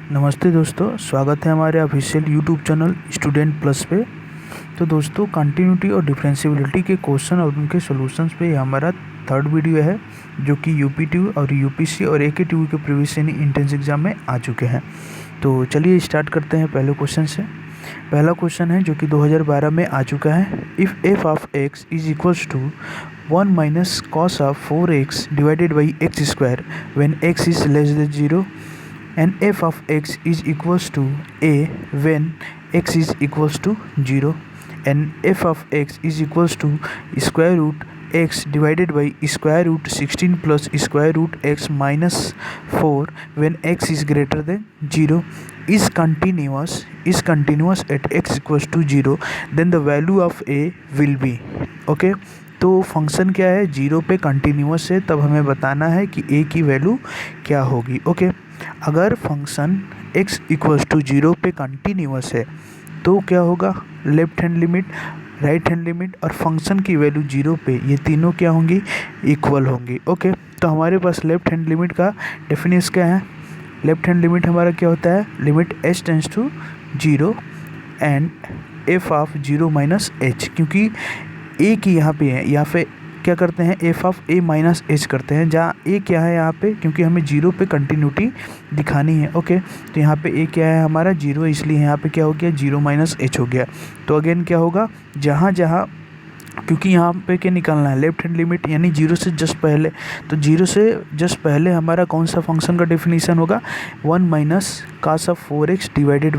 नमस्ते दोस्तों, स्वागत है हमारे official YouTube channel student plus पे। तो दोस्तों, कंटिन्यूटी और डिफरेंशिएबिलिटी के क्वेश्चन और उनके सॉल्यूशंस पे ये हमारा थर्ड वीडियो है, जो कि यूपी और यूपीसी और एके के प्रीवियस यानी इंट्रेंस एग्जाम में आ चुके हैं। तो चलिए स्टार्ट करते हैं पहले क्वेश्चन से। पहला क्वेश्चन है जो कि 2012 में आ चुका है। If F of X is equals to 1 minus cos of 4x divided by X square when x is less than 0 and f of x is equals to a when x is equals to 0 and f of x is equals to square root x divided by square root 16 plus square root x minus 4 when x is greater than 0 is continuous at x equals to 0, then the value of a will be okay। तो function क्या है, 0 पे continuous है, तब हमें बताना है कि a की वैल्यू क्या होगी। ओके, अगर फंक्शन x इक्वल्स टू 0 पे कंटिन्यूस है तो क्या होगा, left hand limit, right hand limit और फंक्शन की वैल्यू 0 पे, ये तीनों क्या होंगी, इक्वल होंगी। ओके, तो हमारे पास लेफ्ट हैंड लिमिट का डेफिनेशन क्या है। लेफ्ट हैंड लिमिट हमारा क्या होता है, limit h tends to 0 and f of 0 minus h, क्योंकि a की यहाँ पे है, यहाँ पे क्या करते हैं, F of A minus H करते हैं, जहाँ ए क्या है यहाँ पे, क्योंकि हमें 0 पे कंटिन्यूटी दिखानी है। ओके, तो यहाँ पे ए क्या है हमारा 0, इसलिए यहाँ पे क्या हो गया, 0 माइनस एच हो गया। तो अगेन क्या होगा, जहाँ जहाँ, क्योंकि यहाँ पे क्या निकालना है, लेफ्ट हैंड लिमिट यानी 0 से जस्ट पहले, तो 0 से जस्ट पहले हमारा कौन सा फंक्शन का डेफिनेशन होगा, 1 minus cos of 4x divided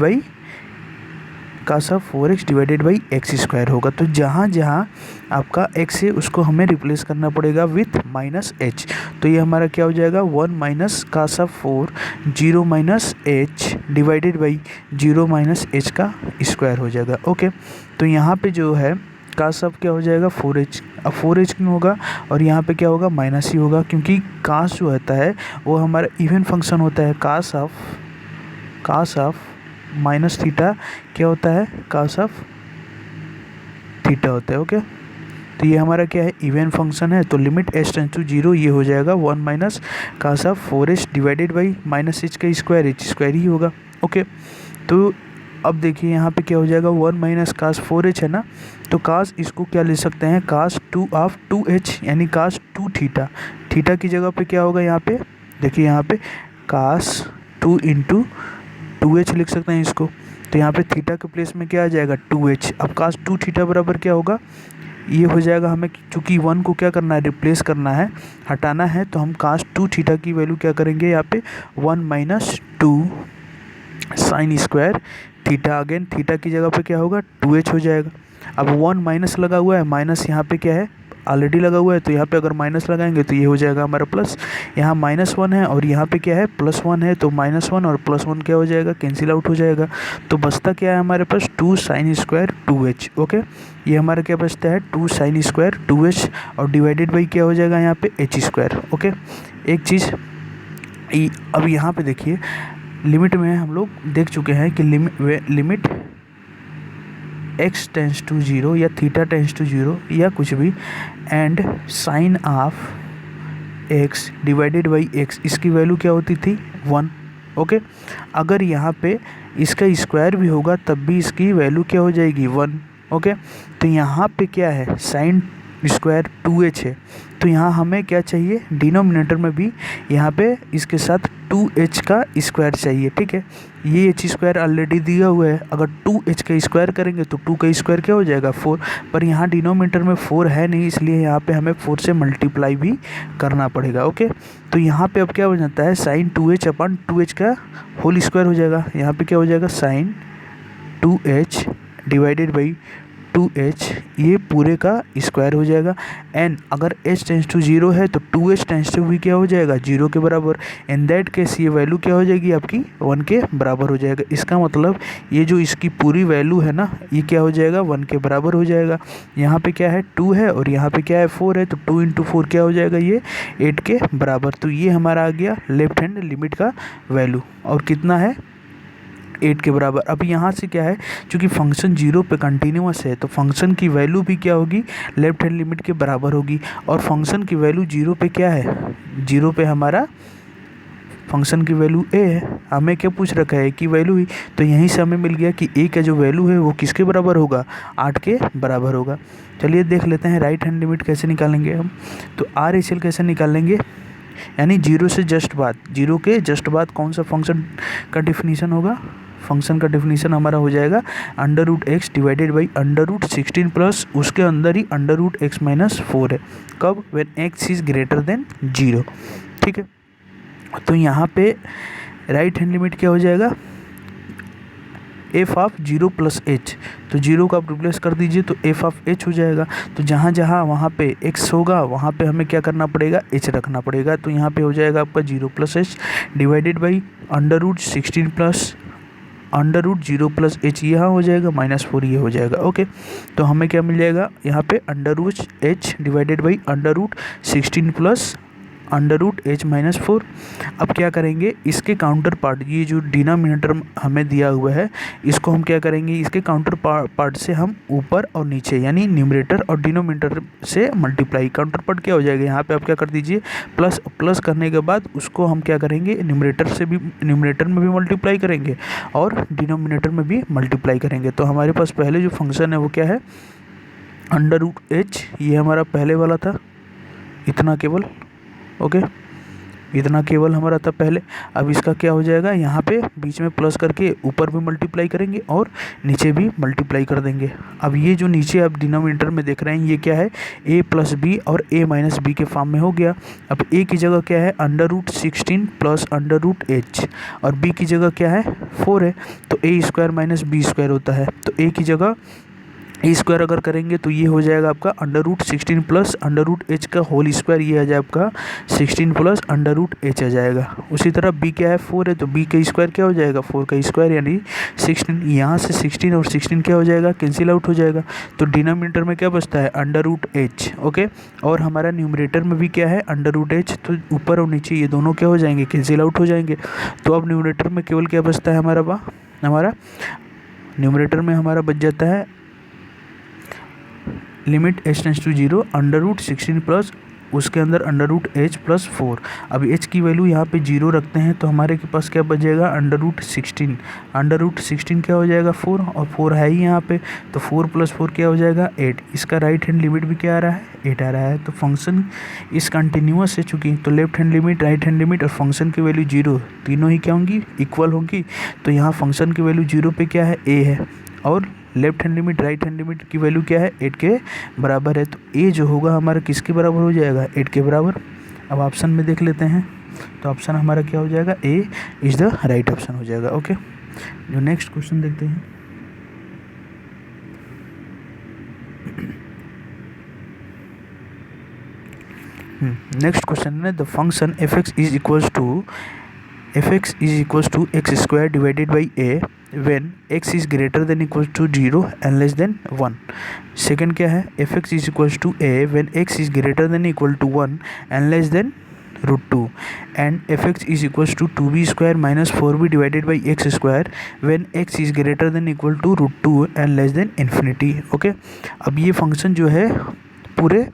by X square होगा। तो जहाँ जहाँ आपका x है उसको हमें रिप्लेस करना पड़ेगा विथ माइनस एच। तो ये हमारा क्या हो जाएगा, 1 minus cos of 4 0 minus H divided by 0 minus H का स्क्वायर हो जाएगा। ओके, तो यहाँ पे जो है कास ऑफ क्या हो जाएगा, 4h। अब 4h क्यों होगा और यहाँ पे क्या होगा, माइनस ही होगा, क्योंकि कास जो होता है वो हमारा इवन फंक्शन होता है। कास ऑफ माइनस थीटा क्या होता है, कास ऑफ थीटा होता है। ओके, तो ये हमारा क्या है, इवन फंक्शन है, तो लिमिट h टेंस टू 0 ये हो जाएगा 1 minus cos of 4h divided by minus h का स्क्वायर, h स्क्वायर ही होगा। ओके, तो अब देखिए यहाँ पे क्या हो जाएगा, 1 माइनस कास 4h है ना, तो कास इसको क्या ले सकते हैं, कास 2 ऑफ 2h यानी कास 2 थीटा। थीटा की जगह पे क्या होगा, यहाँ पे देखिए, यहाँ पे कास 2 इंटू 2h लिख सकते हैं इसको। तो यहाँ पे थीटा के प्लेस में क्या आ जाएगा, 2h। अब कास 2 थीटा बराबर क्या होगा, ये हो जाएगा, हमें चूँकि 1 को क्या करना है, रिप्लेस करना है, हटाना है, तो हम कास 2 थीटा की वैल्यू क्या करेंगे, यहाँ पे 1 minus 2 sine square theta. Again theta की जगह पे क्या होगा, 2h हो जाएगा। अब 1 माइनस लगा हुआ है, माइनस यहाँ पे क्या है, ऑलरेडी लगा हुआ है, तो यहाँ पे अगर माइनस लगाएंगे तो ये हो जाएगा हमारा प्लस। यहाँ -1 है और यहाँ पे क्या है, +1 है, तो -1 और +1 क्या हो जाएगा, कैंसिल आउट हो जाएगा। तो बचता क्या है हमारे पास, 2 साइन स्क्वायर 2h। ओके, ये हमारा क्या बचता है, 2 साइन स्क्वायर 2h और डिवाइडेड बाई क्या हो जाएगा यहाँ पे h स्क्वायर। ओके, एक चीज़ अब यहाँ पे देखिए, लिमिट में हम लोग देख चुके हैं कि लिमिट x टेंस टू 0 या थीटा टेंस टू 0 या कुछ भी and sine of x divided by x, इसकी वैल्यू क्या होती थी, 1। ओके, अगर यहाँ पे इसका स्क्वायर भी होगा तब भी इसकी वैल्यू क्या हो जाएगी, 1। ओके, तो यहाँ पे क्या है, साइन स्क्वायर 2h है, तो यहाँ हमें क्या चाहिए, डिनोमिनेटर में भी यहाँ पे इसके साथ 2h का स्क्वायर चाहिए। ठीक है, ये h स्क्वायर ऑलरेडी दिया हुआ है, अगर 2h का स्क्वायर करेंगे तो 2 का स्क्वायर क्या हो जाएगा, 4। पर यहाँ डिनोमिनेटर में 4 है नहीं, इसलिए यहाँ पे हमें 4 से मल्टीप्लाई भी करना पड़ेगा। ओके, तो यहाँ पे अब क्या हो जाता है, साइन 2h अपन 2h का होल स्क्वायर हो जाएगा। यहाँ पे क्या हो जाएगा, sign 2h divided by 2h, ये पूरे का स्क्वायर हो जाएगा। एंड अगर h टेंस टू 0 है तो 2h टेंस टू भी क्या हो जाएगा, 0 के बराबर। इन दैट केस ये वैल्यू क्या हो जाएगी आपकी, 1 के बराबर हो जाएगा। इसका मतलब ये जो इसकी पूरी वैल्यू है ना, ये क्या हो जाएगा, 1 के बराबर हो जाएगा। यहाँ पे क्या है, 2 है और यहाँ पे क्या है, 4 है, तो 2 इंटू 4 क्या हो जाएगा, ये 8 के बराबर। तो ये हमारा आ गया लेफ्ट हैंड लिमिट का वैल्यू, और कितना है, 8 के बराबर। अब यहाँ से क्या है, चूँकि फंक्शन 0 पे कंटिन्यूस है तो फंक्शन की वैल्यू भी क्या होगी, लेफ्ट हैंड लिमिट के बराबर होगी। और फंक्शन की वैल्यू 0 पे क्या है, 0 पे हमारा फंक्शन की वैल्यू ए है, हमें क्या पूछ रखा है की वैल्यू ही, तो यहीं से हमें मिल गया कि ए का जो वैल्यू है वो किसके बराबर होगा, 8 के बराबर होगा। चलिए देख लेते हैं राइट हैंड लिमिट कैसे निकालेंगे हम। तो आर एच एल कैसे निकालेंगे, यानी जीरो से जस्ट बाद, जीरो के जस्ट बाद कौन सा फंक्शन का डिफिनीशन होगा, फंक्शन का डिफिनीशन हमारा हो जाएगा under root X divided by under root 16 plus उसके अंदर ही अंडर रूट एक्स माइनस 4 है। कब, when X is greater than 0। ठीक है, तो यहाँ पे राइट हैंड लिमिट क्या हो जाएगा, एफ ऑफ 0 प्लस एच, तो 0 को आप रिप्लेस कर दीजिए तो एफ ऑफ एच हो जाएगा। तो जहाँ जहाँ वहाँ पे x होगा वहाँ पे हमें क्या करना पड़ेगा, h रखना पड़ेगा। तो यहाँ पे हो जाएगा आपका 0 plus H divided by under root 16 plus under root 0 plus H, यहाँ हो जाएगा -4, ये हो जाएगा। ओके, तो हमें क्या मिल जाएगा यहाँ पे under root H divided by under root 16 plus under root H minus 4। अब क्या करेंगे, इसके काउंटर पार्ट, ये जो डिनोमिनेटर हमें दिया हुआ है इसको हम क्या करेंगे, इसके काउंटर पार्ट से हम ऊपर और नीचे यानी न्यूमरेटर और डिनोमिनेटर से मल्टीप्लाई, काउंटर पार्ट क्या हो जाएगा, यहाँ पे आप क्या कर दीजिए प्लस, प्लस करने के बाद उसको हम क्या करेंगे, न्यूमरेटर में भी मल्टीप्लाई करेंगे और डिनोमिनेटर में भी मल्टीप्लाई करेंगे। तो हमारे पास पहले जो फंक्शन है वो क्या है, अंडर रूट एच, ये हमारा पहले वाला था, इतना केवल, ओके, इतना केवल हमारा था पहले। अब इसका क्या हो जाएगा, यहाँ पे बीच में प्लस करके ऊपर भी मल्टीप्लाई करेंगे और नीचे भी मल्टीप्लाई कर देंगे। अब ये जो नीचे आप डिनोमिनेटर में देख रहे हैं ये क्या है, a प्लस बी और a माइनस बी के फॉर्म में हो गया। अब a की जगह क्या है, under root 16 plus under root H, और b की जगह क्या है 4 है, तो a square minus B square होता है। तो a की जगह ए स्क्वायर अगर करेंगे तो ये हो जाएगा आपका under root 16 plus under root H का होल स्क्वायर, ये आ जाए आपका 16 प्लस अंडर रूट एच आ जाएगा। उसी तरह बी क्या है 4 है, तो बी का स्क्वायर क्या हो जाएगा 4 का स्क्वायर यानी 16, यहाँ से 16 और 16 क्या हो जाएगा, कैंसिल आउट हो जाएगा। तो डिनोमिनेटर में क्या बचता है अंडर रूट एच, ओके, और हमारा न्यूमरेटर में भी क्या है अंडर रूट एच, तो ऊपर और नीचे ये दोनों क्या हो जाएंगे, कैंसिल आउट हो जाएंगे। तो अब न्यूमरेटर में केवल क्या बचता है हमारा न्यूमरेटर में हमारा बच जाता है limit h tends to 0 under root 16 plus उसके अंदर अंडर रूट एच प्लस 4। अब h की वैल्यू यहाँ पे 0 रखते हैं तो हमारे के पास क्या बचेगा अंडर रूट 16, अंडर रूट 16 क्या हो जाएगा 4, और 4 है ही यहाँ पे, तो 4 प्लस 4 क्या हो जाएगा 8। इसका राइट हैंड लिमिट भी क्या आ रहा है 8 आ रहा है। तो फंक्शन इस कंटिन्यूअस है चूँकि, तो left hand limit, right hand limit और फंक्शन की वैल्यू 0 तीनों ही क्या होंगी, इक्वल होंगी। तो यहाँ फंक्शन की वैल्यू 0 पे क्या है a है, और left hand limit right hand limit की वैल्यू क्या है 8 के बराबर है। तो ए जो होगा हमारा किसके बराबर हो जाएगा 8 के बराबर। अब ऑप्शन में देख लेते हैं, तो ऑप्शन हमारा क्या हो जाएगा, A is the right option हो जाएगा। ओके, जो नेक्स्ट क्वेश्चन देखते हैं, नेक्स्ट क्वेश्चन है the function F X is equals to X square divided by A when x is greater than equals to 0 and less than 1। Second क्या है, F X is equals to A when x is greater than equal to 1 and less than √2, and fx is equals to 2b square minus 4b divided by x square when x is greater than equal to √2 and less than infinity। Okay, अब ये function जो है पूरे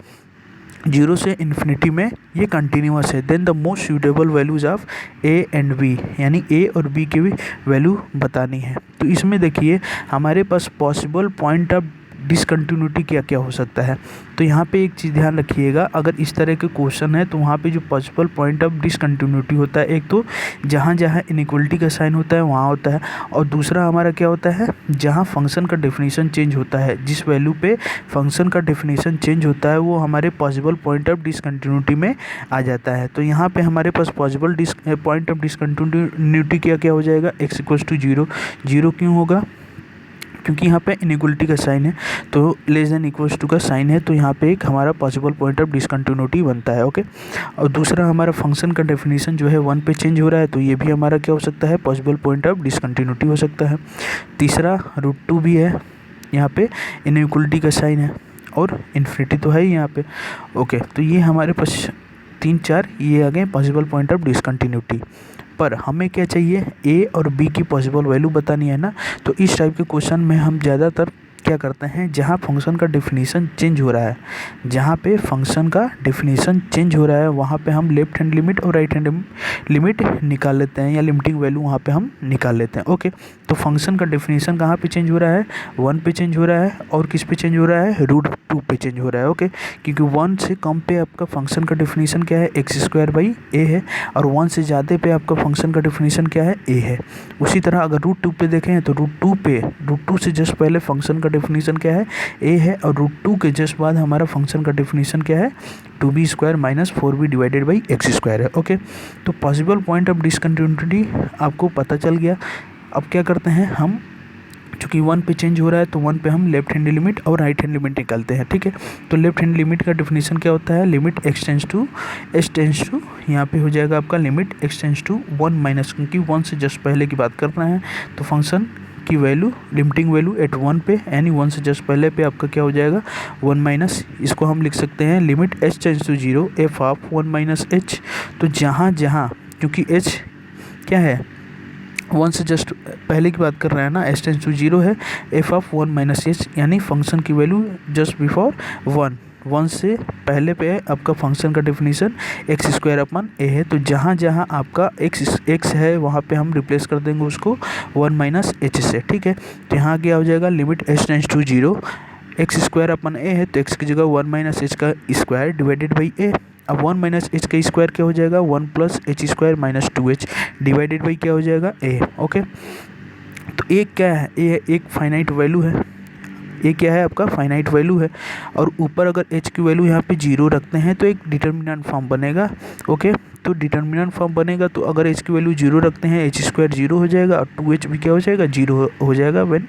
0 से infinity में ये continuous है। Then the most suitable values of A and B, यानी ए और बी की भी वैल्यू बतानी है। तो इसमें देखिए हमारे पास पॉसिबल पॉइंट ऑफ डिसकंटिन्यूटी क्या क्या हो सकता है। तो यहाँ पे एक चीज़ ध्यान रखिएगा, अगर इस तरह के क्वेश्चन है तो वहाँ पे जो पॉसिबल पॉइंट ऑफ डिसकंटिन्यूटी होता है, एक तो जहाँ जहाँ इनइक्वलिटी का साइन होता है वहाँ होता है, और दूसरा हमारा क्या होता है जहाँ फंक्शन का डेफिनेशन चेंज होता है, जिस वैल्यू पे फंक्शन का डेफिनेशन चेंज होता है वो हमारे पॉसिबल पॉइंट ऑफ डिसकंटिन्यूटी में आ जाता है। तो यहाँ पे हमारे पास पॉसिबल पॉइंट ऑफ डिसकंटिन्यूटी क्या क्या हो जाएगा, x इक्वल्स टू 0, 0 क्यों होगा क्योंकि यहाँ पे इनइक्वलिटी का साइन है, तो लेस देन इक्वल्स टू का साइन है, तो यहाँ पे एक हमारा पॉसिबल पॉइंट ऑफ डिसकंटिन्यूटी बनता है। ओके, और दूसरा हमारा फंक्शन का डेफिनेशन जो है 1 पे चेंज हो रहा है, तो ये भी हमारा क्या हो सकता है पॉसिबल पॉइंट ऑफ डिसकंटिन्यूटी हो सकता है। तीसरा √2 भी है, यहाँ पे इनइक्वलिटी का साइन है, और इन्फिनिटी तो है ही यहाँ पे। ओके, तो ये हमारे पास 3-4 ये आ गए पॉसिबल पॉइंट ऑफ डिसकंटिन्यूटी। पर हमें क्या चाहिए, ए और बी की पॉसिबल वैल्यू बतानी है ना। तो इस टाइप के क्वेश्चन में हम ज़्यादातर क्या करते हैं, जहाँ फंक्शन का डेफिनेशन चेंज हो रहा है, जहाँ पे फंक्शन का डेफिनेशन चेंज हो रहा है वहाँ पे हम लेफ्ट हैंड लिमिट और राइट हैंड लिमिट निकाल लेते हैं, या लिमिटिंग वैल्यू वहाँ पे हम निकाल लेते हैं। ओके, तो फंक्शन का डेफिनेशन कहाँ पे चेंज हो रहा है, 1 पे चेंज हो रहा है, और किस पे चेंज हो रहा है, √2 पे चेंज हो रहा है। ओके, क्योंकि 1 से कम पे आपका फंक्शन का डेफिनेशन क्या है, x² है, और 1 से ज़्यादा पे आपका फंक्शन का डेफिनेशन क्या है, a है। उसी तरह अगर √2 पे देखें तो √2 से जस्ट पहले फंक्शन का डेफिनेशन क्या है, a है, और √2 के जस्ट बाद हमारा फंक्शन का डेफिनेशन क्या है, 2b² - 4b/x² है। ओके, तो पॉसिबल पॉइंट ऑफ डिसकंटिन्यूटी आपको पता चल गया। अब क्या करते हैं हम, चूँकि 1 पे चेंज हो रहा है तो 1 पे हम लेफ्ट हैंड लिमिट और राइट हैंड लिमिट निकालते हैं। ठीक है, तो लेफ्ट हैंड लिमिट का डेफिनेशन क्या होता है, लिमिट x टेंस टू यहाँ पे हो जाएगा आपका limit x tends to 1 minus, क्योंकि 1 से जस्ट पहले की बात करना है तो फंक्शन की वैल्यू, लिमिटिंग वैल्यू एट 1 पे, यानी 1 से जस्ट पहले पे आपका क्या हो जाएगा, 1 माइनस, इसको हम लिख सकते हैं limit h tends to 0 f of 1 minus h। तो जहाँ जहाँ, क्योंकि h क्या है, 1 से जस्ट पहले की बात कर रहे हैं ना, h टेंस टू 0 है, f ऑफ 1 माइनस h, यानी फंक्शन की वैल्यू जस्ट बिफोर 1 से पहले पे आपका फंक्शन का डेफिनेशन x² है। तो जहाँ जहाँ आपका x है वहाँ पे हम रिप्लेस कर देंगे उसको 1 माइनस h से। ठीक है, तो यहाँ क्या हो जाएगा, limit h tends to 0 x² है, तो x की जगह 1 माइनस h का स्क्वायर डिवाइडेड बाई a। अब 1 माइनस h का स्क्वायर क्या हो जाएगा, 1 plus h² - 2h divided by क्या हो जाएगा, a। ओके, तो a क्या है, a एक फाइनाइट वैल्यू है, ये क्या है आपका फाइनाइट वैल्यू है, और ऊपर अगर h की वैल्यू यहाँ पे 0 रखते हैं तो एक डिटर्मिनेंट फॉर्म बनेगा। ओके, तो डिटर्मिनेंट फॉर्म बनेगा, तो अगर h की वैल्यू 0 रखते हैं h² 0 हो जाएगा, और 2h भी क्या हो जाएगा, 0 हो जाएगा व्हेन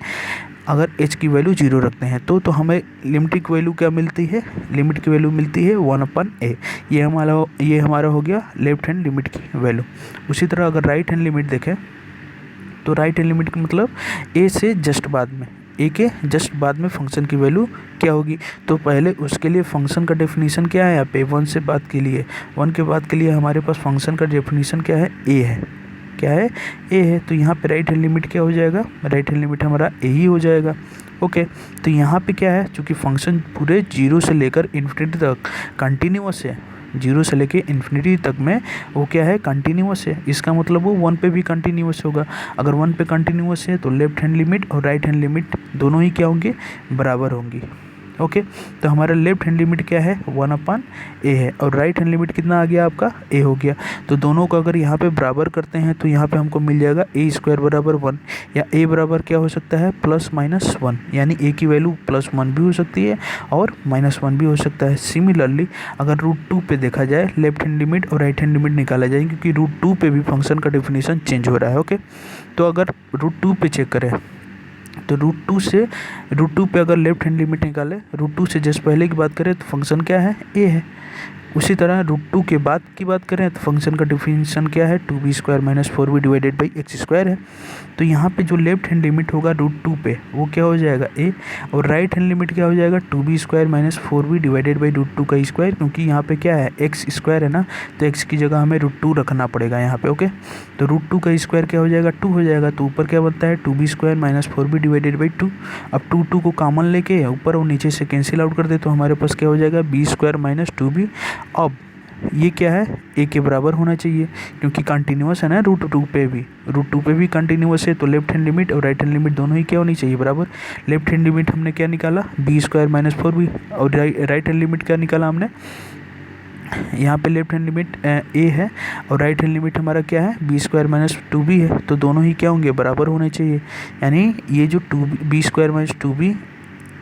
अगर h की वैल्यू 0 रखते हैं। तो हमें लिमिट की वैल्यू क्या मिलती है, लिमिट की वैल्यू मिलती है 1/a। ये हमारा हो गया लेफ्ट हैंड लिमिट की वैल्यू। उसी तरह अगर राइट हैंड लिमिट देखें तो राइट हैंड लिमिट का मतलब a से जस्ट बाद में, a के जस्ट बाद में फंक्शन की वैल्यू क्या होगी। तो पहले उसके लिए फंक्शन का डेफिनेशन क्या है, यहाँ पे 1 से बाद के लिए, 1 के बाद के लिए हमारे पास फंक्शन का डेफिनेशन क्या है, a है, क्या है, a है। तो यहाँ पे राइट हैंड लिमिट क्या हो जाएगा, राइट हैंड लिमिट हमारा a ही हो जाएगा। ओके, तो यहाँ पे क्या है, चूँकि फंक्शन पूरे 0 से लेकर इन्फिनिटी तक कंटिन्यूअस है, 0 से लेके इन्फिनिटी तक में वो क्या है, कंटिन्यूअस है, इसका मतलब वो 1 पे भी कंटिन्यूअस होगा। अगर 1 पे कंटिन्यूअस है तो लेफ्ट हैंड लिमिट और राइट हैंड लिमिट दोनों ही क्या होंगे, बराबर होंगी। ओके, तो हमारा लेफ्ट हैंड लिमिट क्या है, 1/a है, और राइट हैंड लिमिट कितना आ गया आपका, a हो गया। तो दोनों को अगर यहाँ पे बराबर करते हैं तो यहाँ पे हमको मिल जाएगा a² बराबर 1, या a बराबर क्या हो सकता है, +-1, यानी a की वैल्यू +1 भी हो सकती है और -1 भी हो सकता है। सिमिलरली अगर √2 पे देखा जाए, लेफ्ट हैंड लिमिट और राइट हैंड लिमिट निकाला जाए, क्योंकि √2 पे भी फंक्शन का डेफिनेशन चेंज हो रहा है। ओके, तो अगर √2 पे चेक करें तो √2 पे अगर लेफ्ट हैंड लिमिट निकाले, √2 से जस्ट पहले की बात करें तो फंक्शन क्या है, a है। उसी तरह √2 के बाद की बात करें तो फंक्शन का डेफिनेशन क्या है, 2b² - 4b/x² है। तो यहाँ पे जो लेफ्ट हैंड लिमिट होगा √2 पे वो क्या हो जाएगा, a, और राइट हैंड लिमिट क्या हो जाएगा, 2b² - 4b/√2 का स्क्वायर, क्योंकि यहाँ पे क्या है, x² है ना, तो x की जगह हमें √2 रखना पड़ेगा यहाँ पे। ओके, तो √2 का स्क्वायर क्या हो जाएगा, 2 हो जाएगा, तो ऊपर क्या बनता है, 2b² - 4b/2। अब 2 को कॉमन लेके ऊपर और नीचे से कैंसिल आउट कर दे तो हमारे पास क्या हो जाएगा, b² - 2b। अब ये क्या है, a के बराबर होना चाहिए, क्योंकि कंटिन्यूअस है ना, √2 पे भी कंटिन्यूअस है, तो लेफ्ट हैंड लिमिट और राइट हैंड लिमिट दोनों ही क्या होनी चाहिए, बराबर। लेफ्ट हैंड लिमिट हमने क्या निकाला, b² - 4b, और राइट हैंड लिमिट क्या निकाला हमने, यहाँ पे लेफ्ट हैंड लिमिट a है और राइट हैंड लिमिट हमारा क्या है, b² - 2b है, तो दोनों ही क्या होंगे, बराबर होने चाहिए। यानी ये जो b² - 2b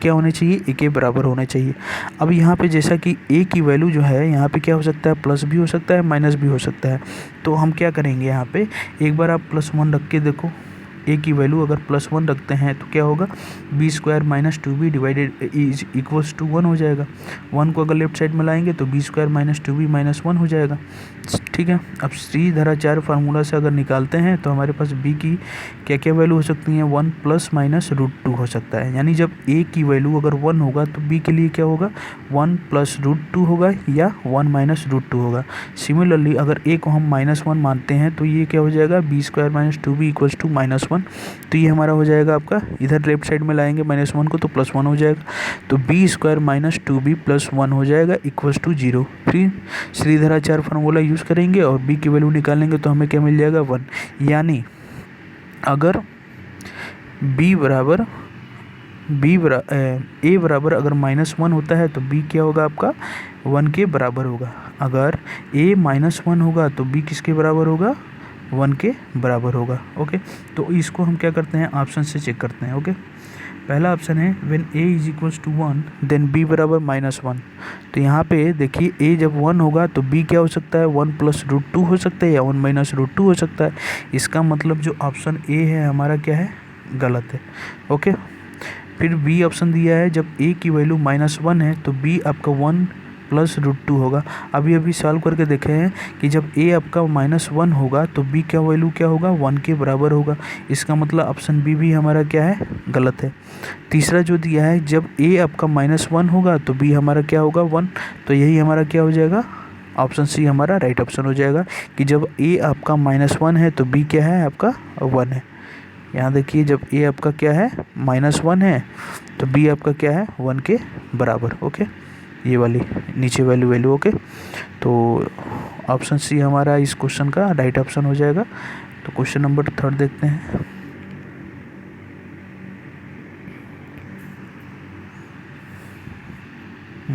क्या होने चाहिए, a के बराबर होने चाहिए। अब यहाँ पे जैसा कि a की वैल्यू जो है यहाँ पे क्या हो सकता है, प्लस भी हो सकता है, माइनस भी हो सकता है। तो हम क्या करेंगे, यहाँ पे एक बार आप +1 रख के देखो, a की वैल्यू अगर +1 रखते हैं तो क्या होगा, b² - 2b divided is equals to 1 हो जाएगा। 1 को अगर लेफ्ट साइड में लाएंगे तो b² - 2b - 1 हो जाएगा। ठीक है, अब श्रीधराचार्य फार्मूला से अगर निकालते हैं तो हमारे पास b की क्या क्या वैल्यू हो सकती हैं, 1 ± √2 हो सकता है। यानी जब a की वैल्यू अगर 1 होगा तो b के लिए क्या होगा, 1 + √2 होगा या 1 - √2 होगा। सिमिलरली अगर a को हम -1 मानते हैं तो ये क्या हो जाएगा, b² - 2b = -1 -1, तो ये हमारा हो जाएगा आपका, इधर लेफ्ट साइड में लाएंगे -1 को तो +1 हो जाएगा, तो b² - 2b + 1 हो जाएगा = 0। फिर श्रीधराचार्य फार्मूला यूज़ करेंगे और b की वैल्यू निकालेंगे तो हमें क्या मिल जाएगा 1। यानी अगर a बराबर अगर -1 होता है तो b क्या होगा आपका 1 के बराबर होगा। अगर a -1 होगा तो b किसके बराबर होगा 1 के बराबर होगा। ओके, तो इसको हम क्या करते हैं, ऑप्शन से चेक करते हैं। ओके, पहला ऑप्शन है व्हेन a = 1 देन b बराबर -1। तो यहाँ पे देखिए a जब 1 होगा तो b क्या हो सकता है 1 + √2 हो सकता है या 1 - √2 हो सकता है। इसका मतलब जो ऑप्शन a है हमारा क्या है, गलत है। ओके, फिर बी ऑप्शन दिया है जब a की वैल्यू -1 है तो b आपका 1 + √2 होगा। अभी सॉल्व करके देखे हैं कि जब a आपका -1 होगा तो b का वैल्यू क्या होगा 1 के बराबर होगा। इसका मतलब ऑप्शन बी भी हमारा क्या है, गलत है। तीसरा जो दिया है जब a आपका -1 होगा तो b हमारा क्या होगा 1, तो यही हमारा क्या हो जाएगा, ऑप्शन सी हमारा राइट ऑप्शन हो जाएगा कि जब a आपका -1 है तो b क्या है आपका 1 है। यहाँ देखिए जब a आपका क्या है -1 है तो b आपका क्या है 1 के बराबर। ओके, ये वाली नीचे वाली वैल्यू। ओके, तो ऑप्शन सी हमारा इस क्वेश्चन का राइट ऑप्शन हो जाएगा। तो क्वेश्चन नंबर 3 देखते हैं।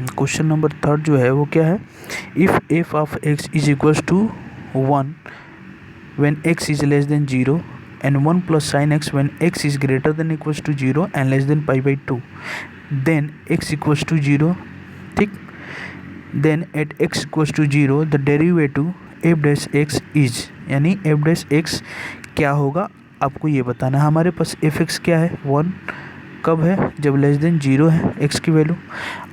क्वेश्चन नंबर 3 जो है वो क्या है, if f of x is equals to 1 when x is less than 0 and 1 + sin x when x is greater than equals to 0 and less than π/2 then x equals to 0। ठीक, then at x equals to 0 the derivative f' is, यानी f' क्या होगा आपको ये बताना है। हमारे पास fx क्या है 1, कब है जब लेस देन 0 है x की वैल्यू,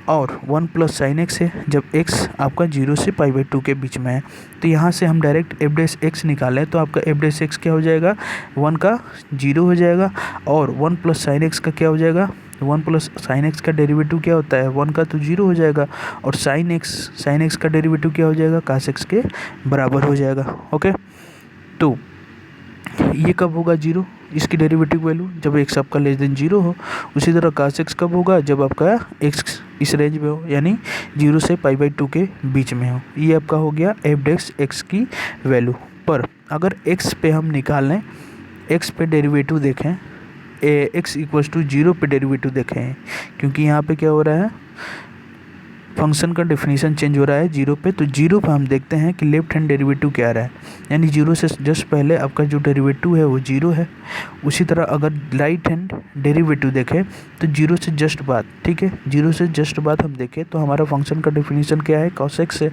और 1 + sin x है जब x आपका 0 से π/2 के बीच में है। तो यहाँ से हम डायरेक्ट f' निकालें तो आपका f' क्या हो जाएगा 1 का 0 हो जाएगा, और 1 + sin x का क्या हो जाएगा 1 + sin x का डेरिवेटिव क्या होता है 1 का तो 0 हो जाएगा, और sin x का डेरिवेटिव क्या हो जाएगा cos x के बराबर हो जाएगा। ओके, तो ये कब होगा 0, इसकी डेरिवेटिव वैल्यू जब x आपका लेस देन 0 हो। उसी तरह cos x कब होगा जब आपका x इस रेंज में हो, यानी 0 से π/2 के बीच में हो। ये आपका हो गया f' की वैल्यू। पर अगर x पे हम निकाल लें, x पे डेरिवेटिव देखें, x = 0 पे डेरिवेटिव देखें, क्योंकि यहाँ पे क्या हो रहा है फंक्शन का डेफिनेशन चेंज हो रहा है 0 पे। तो 0 पे हम देखते हैं कि लेफ्ट हैंड डेरिवेटिव क्या आ रहा है, यानी 0 से जस्ट पहले आपका जो डेरिवेटिव है वो 0 है। उसी तरह अगर राइट हैंड डेरिवेटिव देखें तो 0 से जस्ट बाद, ठीक है, 0 से जस्ट बाद हम देखें तो हमारा फंक्शन का डेफिनेशन क्या है cos x है,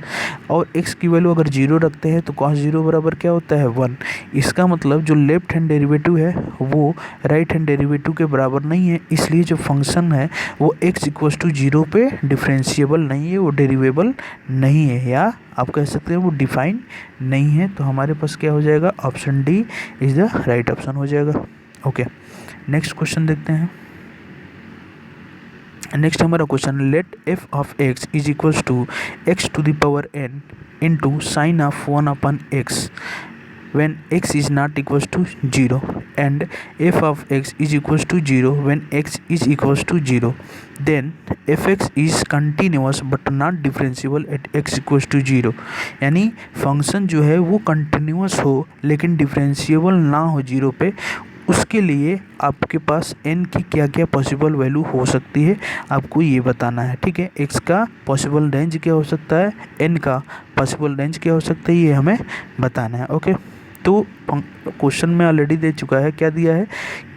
और x की वैल्यू अगर 0 रखते हैं तो cos 0 बराबर क्या होता है 1। इसका मतलब जो लेफ्ट हैंड डेरिवेटिव है वो राइट हैंड डेरिवेटिव के बराबर नहीं है, इसलिए जो फंक्शन है वो x = 0 पे डिफरेंशिएबल नहीं है, वो डेरिवेबल नहीं है, या आप कह सकते हैं वो डिफाइन नहीं है। तो हमारे पास क्या हो जाएगा option D is the right option हो जाएगा। ओके, नेक्स्ट क्वेश्चन देखते हैं। नेक्स्ट हमारा question, let f of x is equals to x⁴n into sine of 1/x when x is not equals to 0 and f of x is equals to 0 when x is equals to 0 then fx is continuous but not differentiable at x equals to 0। यानी function जो है वो continuous हो लेकिन differentiable ना हो 0 पे, उसके लिए आपके पास n की क्या क्या पॉसिबल वैल्यू हो सकती है आपको ये बताना है। ठीक है, x का पॉसिबल रेंज क्या हो सकता है, n का पॉसिबल रेंज क्या हो सकता है, ये हमें बताना है। ओके, तो क्वेश्चन में ऑलरेडी दे चुका है, क्या दिया है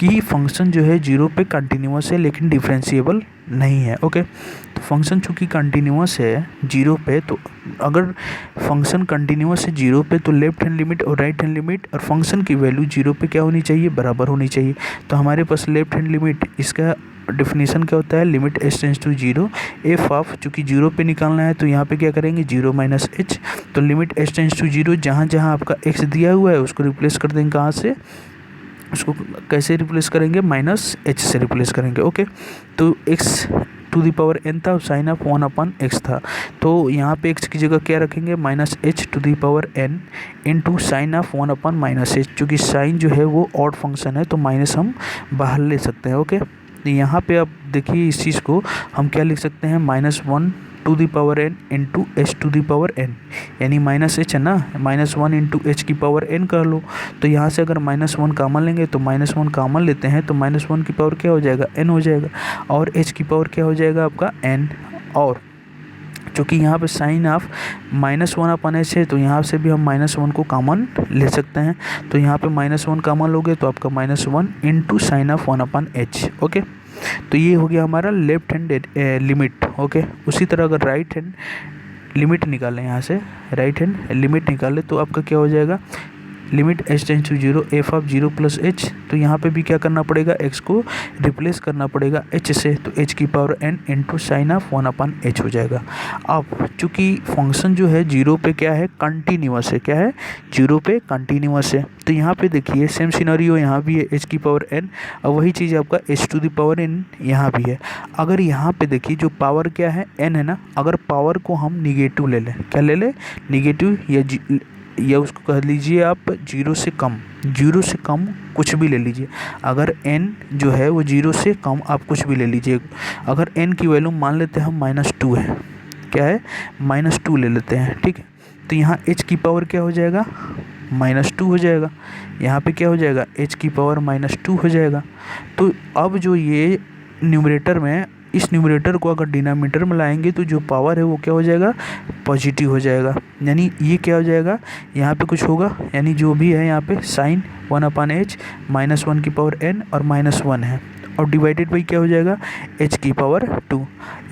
कि फंक्शन जो है 0 पे कंटिन्यूस है लेकिन डिफरेंशिएबल नहीं है। ओके, तो फंक्शन चूँकि कंटिन्यूस है 0 पे, तो अगर फंक्शन कंटिन्यूस है 0 पे तो लेफ्ट हैंड लिमिट और राइट हैंड लिमिट और फंक्शन की वैल्यू 0 पे क्या होनी चाहिए, बराबर होनी चाहिए। तो हमारे पास लेफ्ट हैंड लिमिट, इसका डेफिनेशन क्या होता है, limit h tends to 0 f of, चूँकि 0 पे निकालना है तो यहाँ पे क्या करेंगे 0 - h, तो लिमिट h टेंड्स टू 0, जहाँ जहाँ आपका x दिया हुआ है उसको रिप्लेस कर देंगे, कहाँ से, उसको कैसे रिप्लेस करेंगे, -h से रिप्लेस करेंगे। ओके, तो x to the power n था, साइन ऑफ 1/x था। तो यहाँ पे x की जगह क्या रखेंगे, minus H to the power n into sine of 1/-h, चूँकि साइन जो है वो ऑड फंक्शन है तो माइनस हम बाहर ले सकते हैं। ओके, तो यहाँ पे आप देखिए इस चीज़ को हम क्या लिख सकते हैं, -1 to the power n into H to the power n, यानी -h है ना, -1 इंटू एच की पावर n कर लो। तो यहाँ से अगर -1 कॉमन लेंगे तो -1 कॉमन लेते हैं तो -1 की पावर क्या हो जाएगा, n हो जाएगा, और h की पावर क्या हो जाएगा आपका n। और चूँकि यहाँ पे साइन ऑफ -1/h है तो यहाँ से भी हम -1 को कॉमन ले सकते हैं। तो यहाँ पे -1 कॉमन लोगे तो आपका -1 into sine of 1/h। Okay, तो ये हो गया हमारा लेफ्ट हैंड लिमिट। ओके, उसी तरह अगर राइट हैंड लिमिट निकालें, यहाँ से राइट हैंड लिमिट निकालें तो आपका क्या हो जाएगा, limit h tends to 0 f of 0 plus h। तो यहाँ पे भी क्या करना पड़ेगा, x को रिप्लेस करना पड़ेगा h से, तो h की power n into sine of 1/h हो जाएगा। अब चूँकि फंक्शन जो है 0 पे क्या है, कंटिन्यूअस है, क्या है 0 पे कंटिन्यूअस है। तो यहाँ पे देखिए सेम सिनेरियो यहाँ भी है, h की पावर n, और वही चीज़ आपका h to the power n यहाँ भी है। अगर यहाँ पे देखिए जो पावर क्या है n है ना, अगर पावर को हम निगेटिव ले लें, क्या ले लें, निगेटिव, या उसको कह लीजिए आप 0 से कम, 0 से कम कुछ भी ले लीजिए। अगर n जो है वो 0 से कम आप कुछ भी ले लीजिए। अगर n की वैल्यू मान लेते हैं हम -2 है, क्या है -2 ले लेते हैं, ठीक है। तो यहाँ h की पावर क्या हो जाएगा, -2 हो जाएगा। यहाँ पे क्या हो जाएगा, h की पावर -2 हो जाएगा। तो अब जो ये न्यूमरेटर में, इस न्यूमरेटर को अगर डिनोमिनेटर में लाएंगे तो जो पावर है वो क्या हो जाएगा, पॉजिटिव हो जाएगा। यानी ये क्या हो जाएगा, यहाँ पे कुछ होगा, यानी जो भी है यहाँ पे साइन 1/h, -1 की पावर n और -1 है, और डिवाइडेड बाई क्या हो जाएगा, h की पावर 2।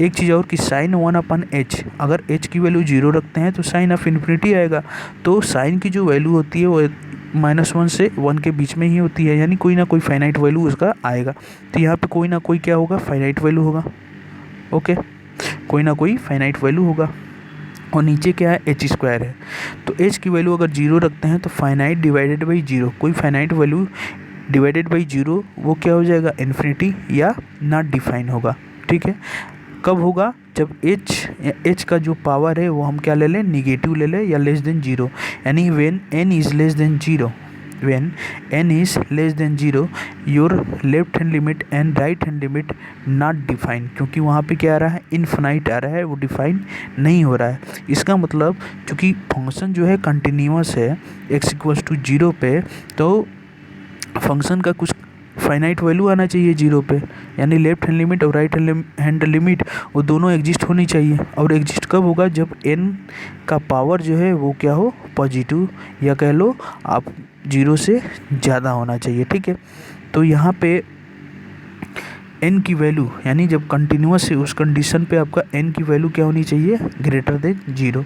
एक चीज़ और कि साइन 1/h, अगर h की वैल्यू 0 रखते हैं तो साइन ऑफ इन्फिनिटी आएगा। तो साइन की जो वैल्यू होती है वो -1 से 1 के बीच में ही होती है, यानी कोई ना कोई फाइनाइट वैल्यू उसका आएगा। तो यहाँ पे कोई ना कोई क्या होगा, फाइनाइट वैल्यू होगा। ओके, कोई ना कोई फाइनाइट वैल्यू होगा। और नीचे क्या है, h² है, तो h की वैल्यू अगर 0 रखते हैं तो फाइनाइट डिवाइडेड बाई 0, कोई फाइनाइट वैल्यू डिवाइडेड बाई 0 वो क्या हो जाएगा, इन्फिनिटी या नॉट डिफाइन होगा। ठीक है, कब होगा, जब h का जो पावर है वो हम क्या ले लें, निगेटिव ले लें या लेस देन 0, यानी when n is less than 0, when n is less than 0 your left hand limit and right hand limit not defined, क्योंकि वहाँ पे क्या आ रहा है, इनफिनाइट आ रहा है, वो डिफाइन नहीं हो रहा है। इसका मतलब चूँकि फंक्शन जो है कंटिन्यूअस है x = 0 पे, तो फंक्शन का कुछ फाइनाइट वैल्यू आना चाहिए 0 पे, यानी लेफ्ट हैंड लिमिट और राइट हैंड लिमिट वो दोनों एग्जिस्ट होनी चाहिए। और एग्जिस्ट कब होगा, जब n का पावर जो है वो क्या हो, पॉजिटिव, या कह लो आप 0 से ज़्यादा होना चाहिए। ठीक है, तो यहाँ पे n की वैल्यू, यानी जब कंटिन्यूअस है उस कंडीशन पे आपका n की वैल्यू क्या होनी चाहिए, ग्रेटर देन 0।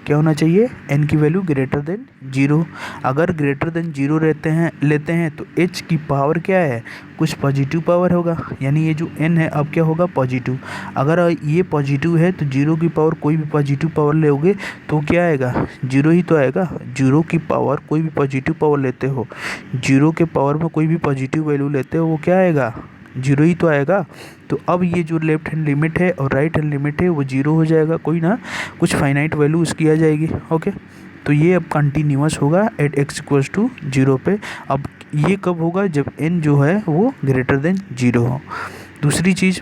क्या होना चाहिए, n की वैल्यू ग्रेटर देन 0। अगर ग्रेटर देन 0 लेते हैं तो h की पावर क्या है, कुछ पॉजिटिव पावर होगा, यानी ये जो n है अब क्या होगा, पॉजिटिव। अगर ये पॉजिटिव है तो 0 की पावर कोई भी पॉजिटिव पावर लोगे तो क्या आएगा, 0 ही तो आएगा। 0 की पावर कोई भी पॉजिटिव पावर लेते हो, 0 के पावर में कोई भी पॉजिटिव वैल्यू लेते हो वो क्या आएगा, 0 ही तो आएगा। तो अब ये जो लेफ्ट हैंड लिमिट है और राइट हैंड लिमिट है वो 0 हो जाएगा, कोई ना कुछ फाइनाइट वैल्यू उसकी आ जाएगी। ओके, तो ये अब कंटिन्यूअस होगा एट x = 0 पे। अब ये कब होगा, जब n जो है वो ग्रेटर देन 0 हो। दूसरी चीज़,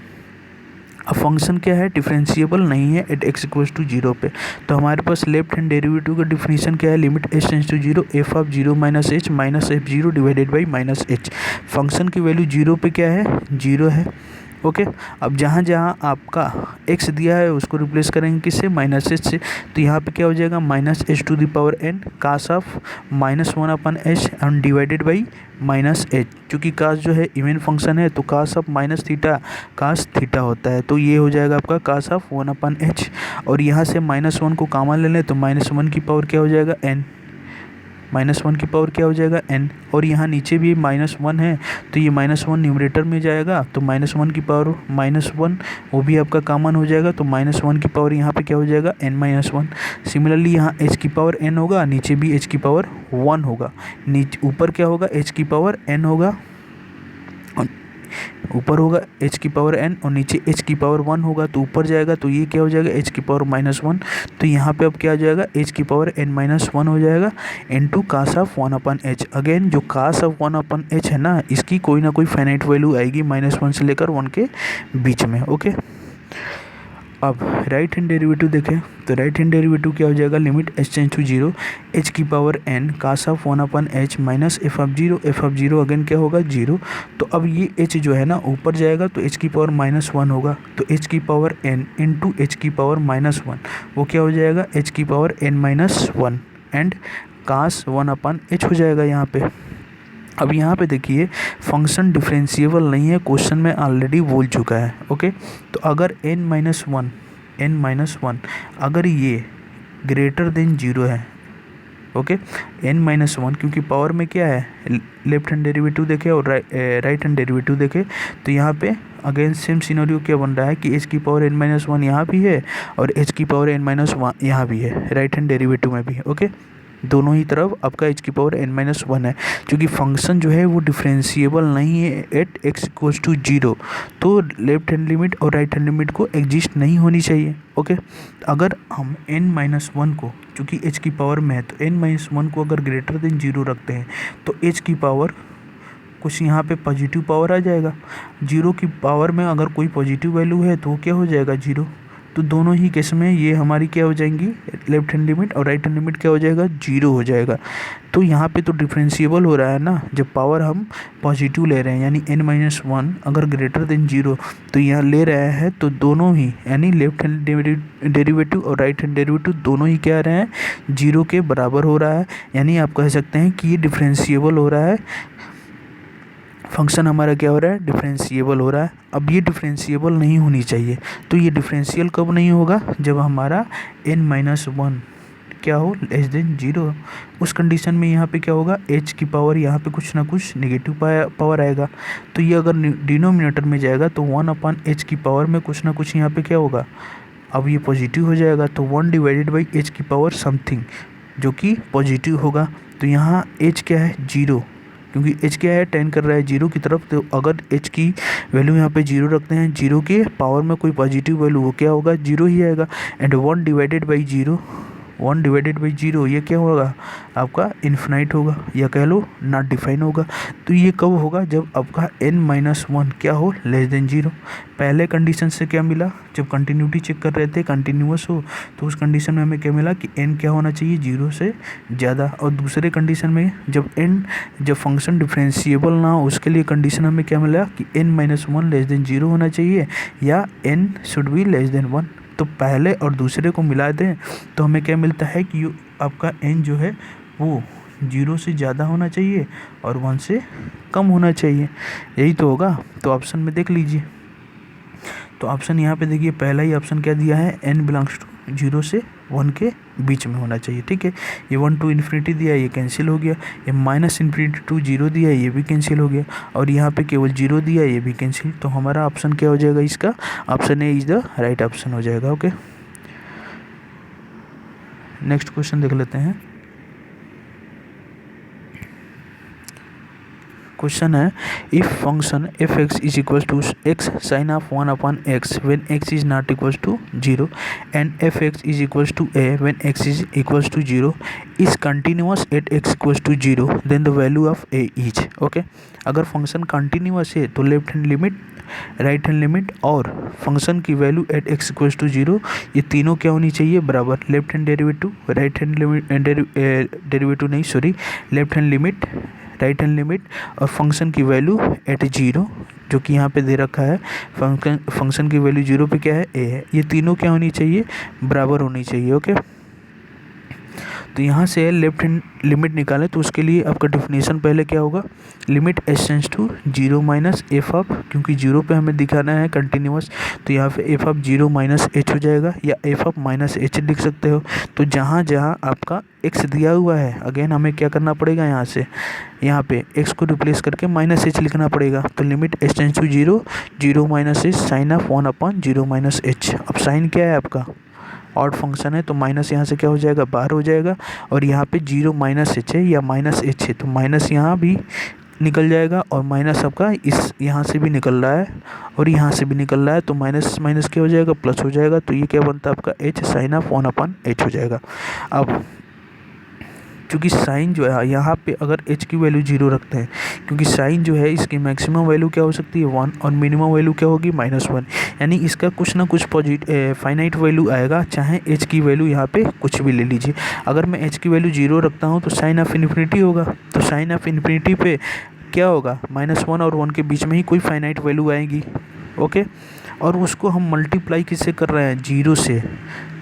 अब फंक्शन क्या है, डिफरेंशिएबल नहीं है एट x = 0 पे, तो हमारे पास लेफ्ट हैंड डेरिवेटिव का डिफिनीशन क्या है, limit h tends to 0 f of 0 - h minus f0 divided by -h। Function की वैल्यू 0 पे क्या है, 0 है। ओके, अब जहाँ जहाँ आपका x दिया है उसको रिप्लेस करेंगे किससे, -h से। तो यहाँ पे क्या हो जाएगा, -h⁴n cos of -1/h and divided by -h। चूँकि cos जो है इवन फंक्शन है तो cos ऑफ -θ cos थीटा होता है, तो ये हो जाएगा आपका cos ऑफ 1/h। और यहाँ से -1 को कॉमन ले लें तो -1 की पावर क्या हो जाएगा, n, -1 की पावर क्या हो जाएगा, n। और यहाँ नीचे भी -1 है तो ये -1 न्यूमरेटर में जाएगा, तो -1 की पावर -1 वो भी आपका कॉमन हो जाएगा, तो -1 की पावर यहाँ पे क्या हो जाएगा, n-1। सिमिलरली यहाँ h की पावर n होगा, नीचे भी h की पावर 1 होगा, नीचे ऊपर क्या होगा, h की पावर n होगा, ऊपर होगा h की पावर n और नीचे h की पावर 1 होगा, तो ऊपर जाएगा तो ये क्या हो जाएगा h की पावर -1। तो यहाँ पे अब क्या आ जाएगा h की पावर n-1 हो जाएगा into cos of 1/h। Again जो कास ऑफ 1/h है ना, इसकी कोई ना कोई फाइनाइट वैल्यू आएगी -1 से लेकर 1 के बीच में। ओके, अब राइट हैंड डेरिवेटिव देखें तो राइट हैंड डेरिवेटिव क्या हो जाएगा, limit h tends to 0 h की power n cos of 1/h minus f(0) again क्या होगा 0। तो अब ये h जो है ना ऊपर जाएगा तो h की पावर -1 होगा, तो h की पावर n इंटू h की पावर -1 वो क्या हो जाएगा h की power n-1 and cos 1/h हो जाएगा यहाँ पे। अब यहाँ पे देखिए फंक्शन डिफरेंशिएबल नहीं है, क्वेश्चन में ऑलरेडी बोल चुका है। ओके, तो अगर n-1 अगर ये ग्रेटर देन 0 है, ओके, n-1 क्योंकि पावर में क्या है लेफ्ट हैंड डेरिवेटिव देखे और राइट हैंड डेरिवेटिव देखे, तो यहाँ पे अगेन सेम सिनेरियो क्या बन रहा है कि h की पावर n-1 यहाँ भी है और h की पावर n-1 यहाँ भी है राइट हैंड डेरिवेटिव में भी। ओके, दोनों ही तरफ आपका h की पावर n-1 है, क्योंकि फंक्शन जो है वो डिफरेंशिएबल नहीं है एट x इक्वल्स टू 0, तो लेफ्ट हैंड लिमिट और राइट हैंड लिमिट को एग्जिस्ट नहीं होनी चाहिए। ओके, अगर हम n-1 को चूँकि h की पावर में है तो n-1 को अगर ग्रेटर देन 0 रखते हैं तो h की पावर कुछ यहाँ पे पॉजिटिव पावर आ जाएगा। 0 की पावर में अगर कोई पॉजिटिव वैल्यू है तो वो क्या हो जाएगा 0। तो दोनों ही केस में ये हमारी क्या हो जाएंगी, लेफ्ट हैंड लिमिट और राइट हैंड लिमिट क्या हो जाएगा 0 हो जाएगा। तो यहाँ पे तो डिफरेंशिएबल हो रहा है ना, जब पावर हम पॉजिटिव ले रहे हैं यानी n-1 अगर ग्रेटर देन 0 तो यहाँ ले रहे हैं, तो दोनों ही यानी लेफ्ट हैंड डेरिवेटिव और राइट हैंड डेरिवेटिव दोनों ही क्या आ रहे हैं 0 के बराबर हो रहा है। यानी आप कह सकते हैं कि ये डिफरेंशिएबल हो रहा है, फंक्शन हमारा क्या हो रहा है डिफरेंशिएबल हो रहा है। अब ये डिफरेंशिएबल नहीं होनी चाहिए, तो ये डिफरेंशियल कब नहीं होगा, जब हमारा n-1 क्या हो लेस देन 0। उस कंडीशन में यहाँ पे क्या होगा h की पावर यहाँ पे कुछ ना कुछ नेगेटिव पावर आएगा, तो ये अगर डिनोमिनेटर में जाएगा तो 1/h की पावर में कुछ ना कुछ यहाँ पे क्या होगा, अब ये पॉजिटिव हो जाएगा तो 1/h की पावर समथिंग जो कि पॉजिटिव होगा। तो यहाँ h क्या है 0, क्योंकि h क्या है टेंड कर रहा है 0 की तरफ, तो अगर h की वैल्यू यहाँ पे 0 रखते हैं, 0 के पावर में कोई पॉजिटिव वैल्यू वो क्या होगा 0 ही आएगा। एंड 1/0 ये क्या होगा आपका इन्फिनाइट होगा या कह लो नॉट डिफाइन होगा। तो ये कब होगा, जब आपका n-1 क्या हो लेस देन 0। पहले कंडीशन से क्या मिला, जब कंटिन्यूटी चेक कर रहे थे कंटिन्यूअस हो, तो उस कंडीशन में हमें क्या मिला कि n क्या होना चाहिए 0 से ज़्यादा। और दूसरे कंडीशन में जब फंक्शन डिफरेंशिएबल ना हो उसके लिए कंडीशन हमें क्या मिला कि n-1 लेस देन 0 होना चाहिए या n should be less than 1। तो पहले और दूसरे को मिला दें तो हमें क्या मिलता है कि आपका n जो है वो 0 से ज़्यादा होना चाहिए और 1 से कम होना चाहिए, यही तो होगा। तो ऑप्शन में देख लीजिए, तो ऑप्शन यहाँ पे देखिए पहला ही ऑप्शन क्या दिया है n बिलोंग्स टू 0 से 1 के बीच में होना चाहिए। ठीक है, ये 1 to इन्फिनिटी दिया है ये कैंसिल हो गया, ये -∞ to 0 दिया है ये भी कैंसिल हो गया, और यहाँ पे केवल 0 दिया है ये भी कैंसिल। तो हमारा ऑप्शन क्या हो जाएगा, इसका option A is the right option हो जाएगा। ओके, नेक्स्ट क्वेश्चन देख लेते हैं। क्वेश्चन है if function f(x) is equal to x sine of 1/x when x is not equal to 0 and f(x) is equal to a when x is equal to 0 is continuous at x equal to 0 then the value of a is. Okay, अगर function continuous है तो left hand limit right hand limit और function की value at x equal to 0 ये तीनों क्या होनी चाहिए बराबर, left hand derivative right hand derivative नहीं sorry left hand limit right hand limit और फंक्शन की वैल्यू एट 0 जो कि यहाँ पे दे रखा है, फंक्शन की वैल्यू 0 पे क्या है a है, ये तीनों क्या होनी चाहिए बराबर होनी चाहिए। ओके, तो यहाँ से लेफ्ट हैंड लिमिट निकालें तो उसके लिए आपका डिफिनेशन पहले क्या होगा, limit h tends to 0 minus F of, क्योंकि 0 पे हमें दिखाना है कंटिन्यूअस, तो यहाँ पे एफ ऑफ 0 माइनस h हो जाएगा या एफ ऑफ माइनस h लिख सकते हो। तो जहाँ जहाँ आपका x दिया हुआ है अगेन हमें क्या करना पड़ेगा, यहाँ पे x को रिप्लेस करके माइनस h लिखना पड़ेगा। तो limit h tends to 0 minus h sine of 1/0 minus h। अब साइन क्या है आपका ऑड फंक्शन है तो माइनस यहाँ से क्या हो जाएगा बाहर हो जाएगा, और यहाँ पे 0 माइनस h है या माइनस h है तो माइनस यहाँ भी निकल जाएगा और माइनस आपका इस यहाँ से भी निकल रहा है और यहाँ से भी निकल रहा है, तो माइनस माइनस क्या हो जाएगा, प्लस हो जाएगा। तो ये क्या बनता है आपका h साइन ऑफ 1/h हो जाएगा। अब क्योंकि साइन जो है यहाँ पे अगर h की वैल्यू 0 रखते हैं, क्योंकि साइन जो है इसकी मैक्सिमम वैल्यू क्या हो सकती है 1 और मिनिमम वैल्यू क्या होगी -1, यानी इसका कुछ ना कुछ फाइनाइट वैल्यू आएगा, चाहे h की वैल्यू यहाँ पे कुछ भी ले लीजिए। अगर मैं h की वैल्यू 0 रखता हूँ तो साइन ऑफ इन्फिनिटी होगा, तो साइन ऑफ इन्फिनिटी पे क्या होगा, -1 और 1 के बीच में ही कोई फाइनाइट वैल्यू आएगी। ओके, और उसको हम मल्टीप्लाई किससे कर रहे हैं, 0 से।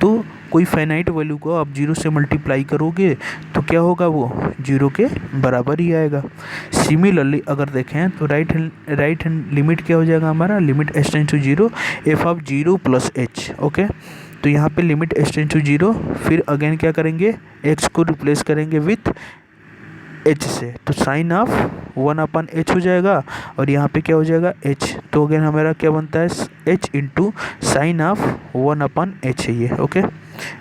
तो कोई फाइनाइट वैल्यू को आप 0 से मल्टीप्लाई करोगे तो क्या होगा, वो 0 के बराबर ही आएगा। सिमिलरली अगर देखें तो राइट हैंड लिमिट क्या हो जाएगा हमारा, limit h tends to 0 f of 0 plus h। Okay, तो यहाँ पे लिमिट h टेंड्स टू 0, फिर अगेन क्या करेंगे, x को रिप्लेस करेंगे विथ h से, तो साइन ऑफ 1/h हो जाएगा और यहाँ पे क्या हो जाएगा h। तो अगेन हमारा क्या बनता है, h into sine of 1/h है ये। ओके,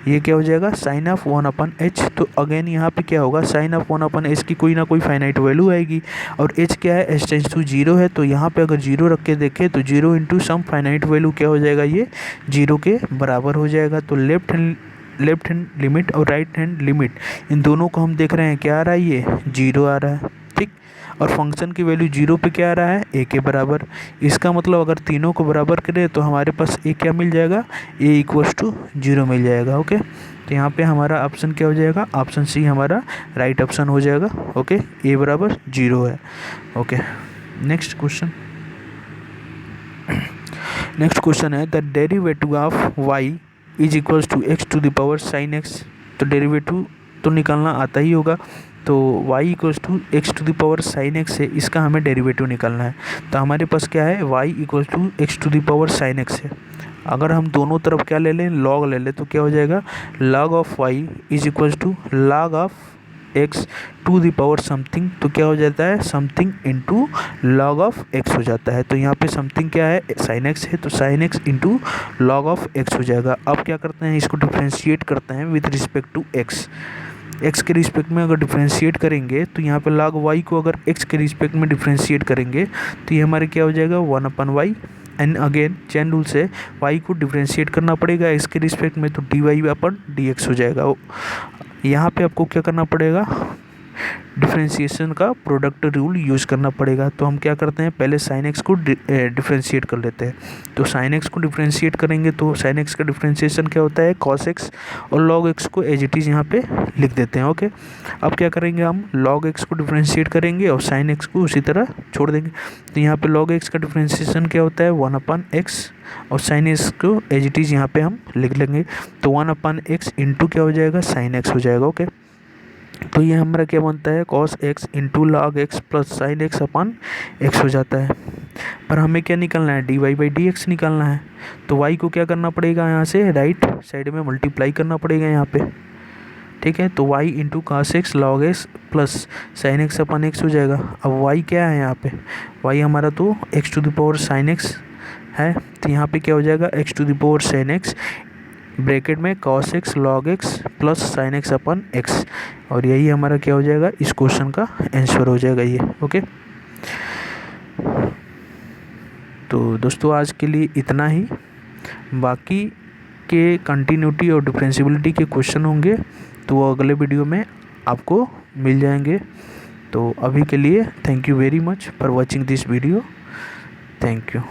ये क्या हो जाएगा, साइन ऑफ 1/h। तो अगेन यहाँ पे क्या होगा, साइन ऑफ 1/h की कोई ना कोई फाइनाइट वैल्यू आएगी और h क्या है, h टेंड्स टू 0 है, तो यहाँ पे अगर 0 रख के देखें तो 0 इंटू सम फाइनाइट वैल्यू क्या हो जाएगा, ये 0 के बराबर हो जाएगा। तो लेफ्ट हैंड लिमिट और राइट हैंड लिमिट इन दोनों को हम देख रहे हैं, क्या आ रहा है, ये 0 आ रहा है, ठीक। और फंक्शन की वैल्यू 0 पे क्या आ रहा है, a के बराबर। इसका मतलब अगर तीनों को बराबर करें तो हमारे पास a क्या मिल जाएगा, a इक्वल्स टू 0 मिल जाएगा। ओके, तो यहाँ पे हमारा ऑप्शन क्या हो जाएगा, ऑप्शन सी हमारा राइट ऑप्शन हो जाएगा। ओके, a बराबर 0 है। ओके, नेक्स्ट क्वेश्चन है the derivative of y is equals to x to the power sine x। तो डेरिवेटिव तो निकालना आता ही होगा, तो y equals to x to the power sine x है, इसका हमें डेरिवेटिव निकालना है। तो हमारे पास क्या है, y equals to x to the power sine x है। अगर हम दोनों तरफ क्या ले लें, लॉग ले लें, तो क्या हो जाएगा, log of y is equals to log of x to the power something. तो क्या हो जाता है, something into log of x हो जाता है। तो यहाँ पे समथिंग क्या है, साइन x है, तो sine x into log of x हो जाएगा। अब क्या करते हैं, इसको डिफ्रेंशिएट करते हैं विद रिस्पेक्ट टू x के रिस्पेक्ट में अगर डिफ्रेंशिएट करेंगे तो यहाँ पे log y को अगर x के रिस्पेक्ट में डिफ्रेंशिएट करेंगे तो ये हमारे क्या हो जाएगा, 1/y। And again chain rule से y को डिफ्रेंशिएट करना पड़ेगा x के रिस्पेक्ट में, तो dy/dx हो जाएगा। यहाँ पे आपको क्या करना पड़ेगा, डिफ्रेंशिएशन का प्रोडक्ट रूल यूज़ करना पड़ेगा। तो हम क्या करते हैं, पहले साइन एक्स को डिफ्रेंशिएट कर लेते हैं। तो साइन एक्स को डिफ्रेंशिएट करेंगे तो साइन एक्स का डिफ्रेंशिएशन क्या होता है, कॉस एक्स, और लॉग एक्स को एज इट इज़ यहाँ पे लिख देते हैं। ओके, अब क्या करेंगे, हम लॉग एक्स को डिफ्रेंशिएट करेंगे और साइन एक्स को उसी तरह छोड़ देंगे। तो यहाँ पे लॉग एक्स का डिफ्रेंशिएशन क्या होता है, 1/x, और साइन एक्स को एज इट इज़ यहाँ पे हम लिख लेंगे। तो 1/x इंटू क्या हो जाएगा, साइन एक्स हो जाएगा। ओके, तो ये हमारा क्या बनता है, cos x into log x plus sine x upon x हो जाता है। पर हमें क्या निकालना है, dy/dx निकालना है। तो y को क्या करना पड़ेगा, यहाँ से राइट साइड में मल्टीप्लाई करना पड़ेगा यहाँ पे, ठीक है। तो y into cos x log x plus sine x upon x हो जाएगा। अब y क्या है यहाँ पे, y हमारा तो x to the power sine x है, तो यहाँ पे क्या हो जाएगा, x to the power sine x bracket में cos x log x plus sine x upon x, और यही हमारा क्या हो जाएगा, इस क्वेश्चन का आंसर हो जाएगा ये। ओके, तो दोस्तों आज के लिए इतना ही। बाकी के कंटिन्यूटी और डिफरेंशियबिलिटी के क्वेश्चन होंगे तो वो अगले वीडियो में आपको मिल जाएंगे। तो अभी के लिए thank you very much for watching this video. Thank you.